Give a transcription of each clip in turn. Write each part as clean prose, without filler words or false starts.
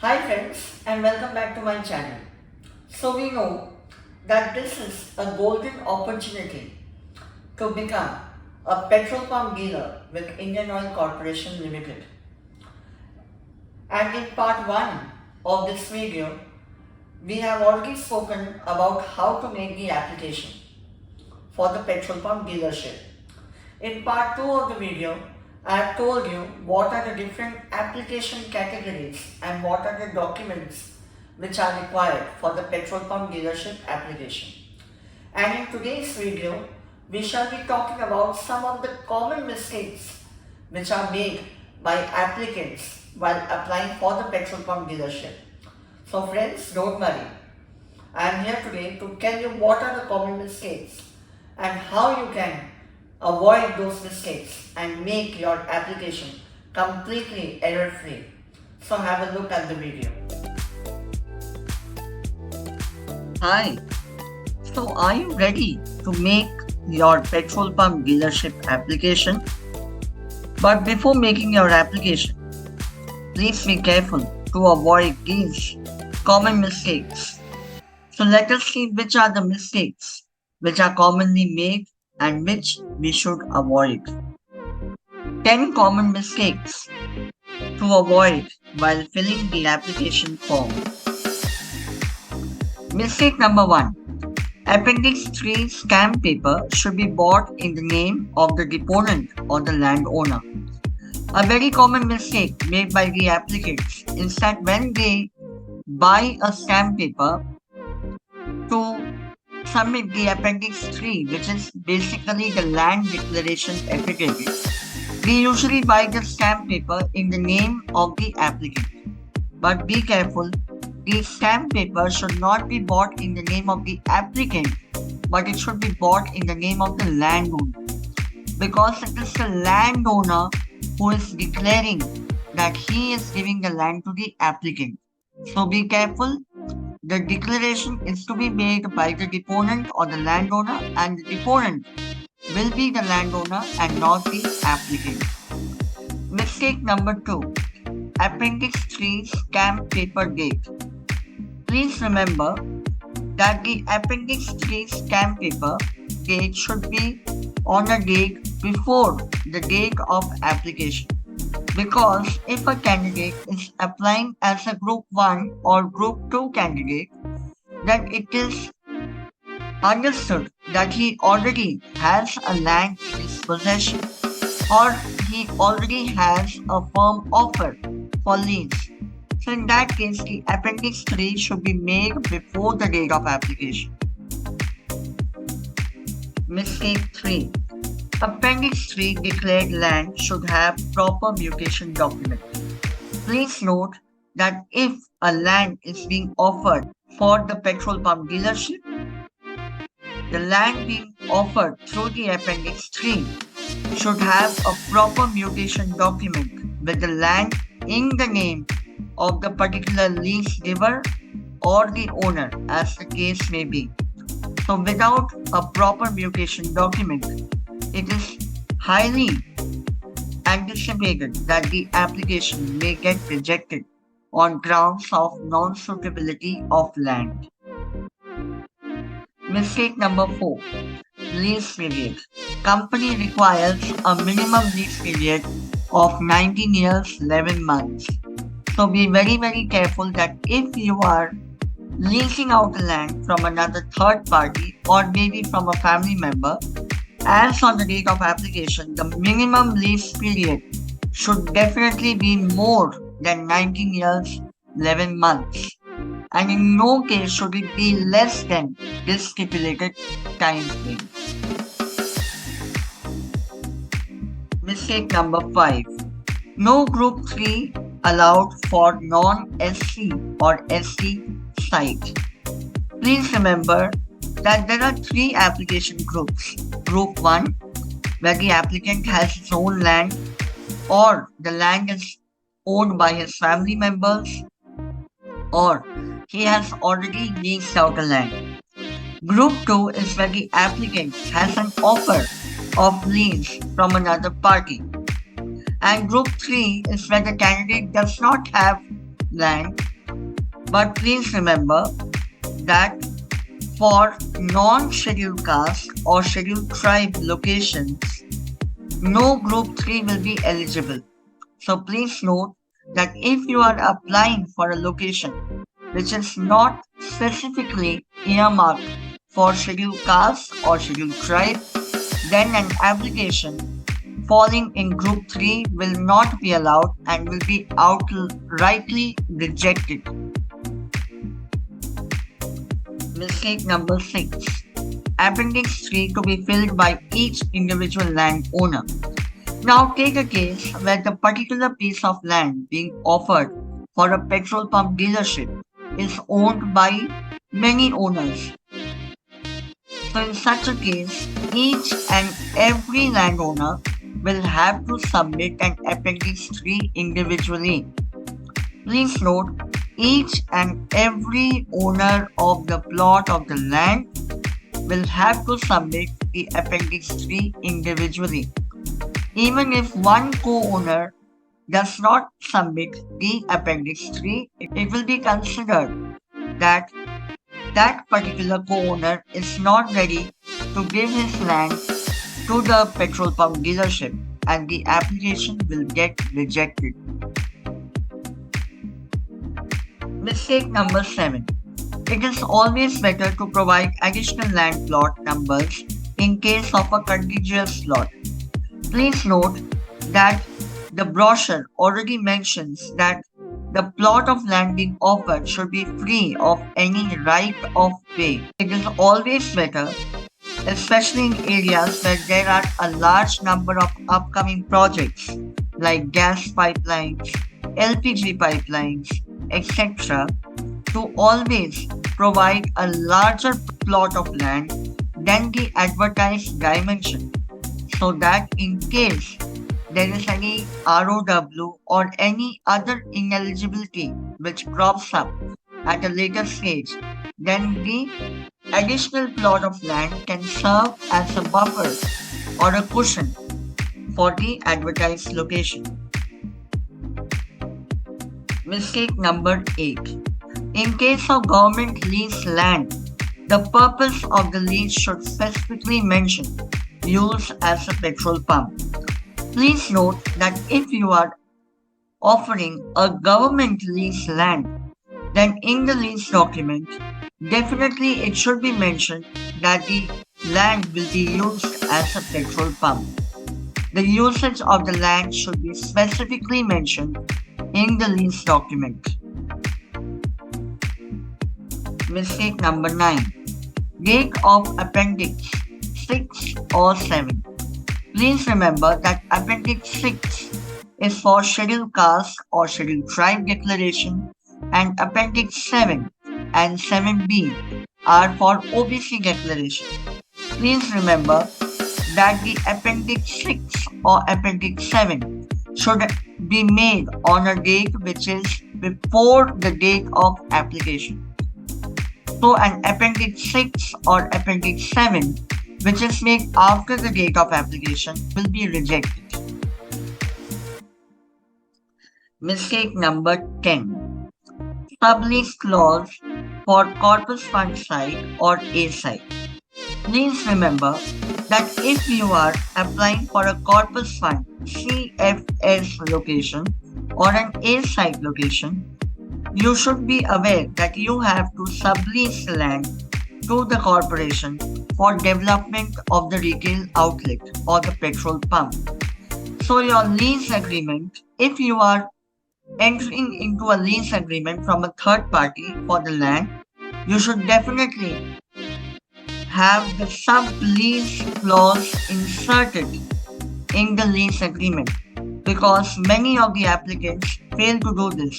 Hi friends and welcome back to my channel. So we know that this is a golden opportunity to become a petrol pump dealer with Indian Oil Corporation Limited. And in part 1 of this video, we have already spoken about how to make the application for the petrol pump dealership. In part 2 of the video, I have told you what are the different application categories and what are the documents which are required for the petrol pump dealership application. And in today's video, we shall be talking about some of the common mistakes which are made by applicants while applying for the petrol pump dealership. So friends, don't worry. I am here today to tell you what are the common mistakes and how you can avoid those mistakes and make your application completely error-free. So have a look at the video. Hi, so are you ready to make your petrol pump dealership application? But before making your application, please be careful to avoid these common mistakes. So let us see which are the mistakes which are commonly made and which we should avoid. 10 common mistakes to avoid while filling the application form. Mistake number 1. Appendix 3 stamp paper should be bought in the name of the deponent or the landowner. A very common mistake made by the applicants is that when they buy a stamp paper to submit the Appendix 3, which is basically the land declaration affidavit, we usually buy the stamp paper in the name of the applicant. But be careful, the stamp paper should not be bought in the name of the applicant, but it should be bought in the name of the landowner. Because it is the landowner who is declaring that he is giving the land to the applicant. So be careful. The declaration is to be made by the deponent or the landowner, and the deponent will be the landowner and not the applicant. Mistake number 2. Appendix 3 stamp paper date. Please remember that the Appendix 3 stamp paper date should be on a date before the date of application. Because if a candidate is applying as a Group 1 or Group 2 candidate, then it is understood that he already has a land in his possession or he already has a firm offer for lease. So in that case, the Appendix 3 should be made before the date of application. Mistake 3. Appendix 3 declared land should have proper mutation document. Please note that if a land is being offered for the petrol pump dealership, the land being offered through the Appendix 3 should have a proper mutation document with the land in the name of the particular lease giver or the owner, as the case may be. So without a proper mutation document, it is highly anticipated that the application may get rejected on grounds of non-suitability of land. Mistake number 4. Lease period. Company requires a minimum lease period of 19 years 11 months. So be very careful that if you are leasing out land from another third party or maybe from a family member, as on the date of application, the minimum lease period should definitely be more than 19 years 11 months, and in no case should it be less than this stipulated time frame. Mistake number 5. No Group 3 allowed for non-SC or SC site. Please remember that there are 3 application groups. Group 1, where the applicant has his own land or the land is owned by his family members or he has already leased out the land. Group 2 is where the applicant has an offer of lease from another party. And Group 3 is where the candidate does not have land But please remember that for non-scheduled caste or scheduled tribe locations, no Group 3 will be eligible. So please note that if you are applying for a location which is not specifically earmarked for scheduled caste or scheduled tribe, then an application falling in Group 3 will not be allowed and will be outrightly rejected. Mistake number 6. Appendix 3 to be filled by each individual landowner. Now take a case where the particular piece of land being offered for a petrol pump dealership is owned by many owners. So in such a case, each and every landowner will have to submit an Appendix 3 individually. Please note, each and every owner of the plot of the land will have to submit the Appendix 3 individually. Even if one co-owner does not submit the Appendix 3, it will be considered that that particular co-owner is not ready to give his land to the petrol pump dealership and the application will get rejected. Mistake number 7. It is always better to provide additional land plot numbers in case of a contiguous lot. Please note that the brochure already mentions that the plot of land being offered should be free of any right of way. It is always better, especially in areas where there are a large number of upcoming projects like gas pipelines, LPG pipelines, etc., to always provide a larger plot of land than the advertised dimension, so that in case there is any ROW or any other ineligibility which crops up at a later stage, then the additional plot of land can serve as a buffer or a cushion for the advertised location. Mistake number 8. In case of government leased land, the purpose of the lease should specifically mention use as a petrol pump. Please note that if you are offering a government lease land, then in the lease document, definitely it should be mentioned that the land will be used as a petrol pump. The usage of the land should be specifically mentioned in the lease document. Mistake number 9. Date of Appendix 6 or 7. Please remember that Appendix 6 is for Scheduled Caste or Scheduled Tribe Declaration and Appendix 7 and 7b are for OBC Declaration. Please remember that the Appendix 6 or Appendix 7 should be made on a date which is before the date of application. So an Appendix 6 or Appendix 7 which is made after the date of application will be rejected. Mistake number 10. Sublease clause for corpus fund site or A site. Please remember that if you are applying for a corpus fund CFS location or an A site location, you should be aware that you have to sublease the land to the corporation for development of the retail outlet or the petrol pump. So your lease agreement, if you are entering into a lease agreement from a third party for the land, you should definitely have the sublease clause inserted in the lease agreement, because many of the applicants fail to do this,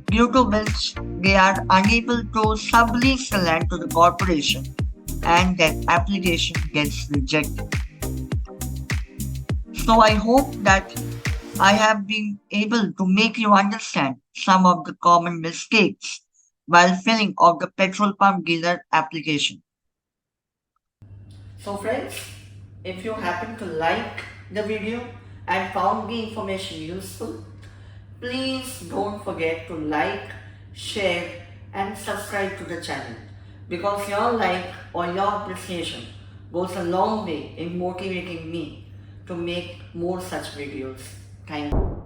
due to which they are unable to sublease the land to the corporation and that application gets rejected. So I hope that I have been able to make you understand some of the common mistakes while filling out the petrol pump dealer application. So friends, if you happen to like the video and found the information useful, please don't forget to like, share and subscribe to the channel because your like or your appreciation goes a long way in motivating me to make more such videos. Thank you.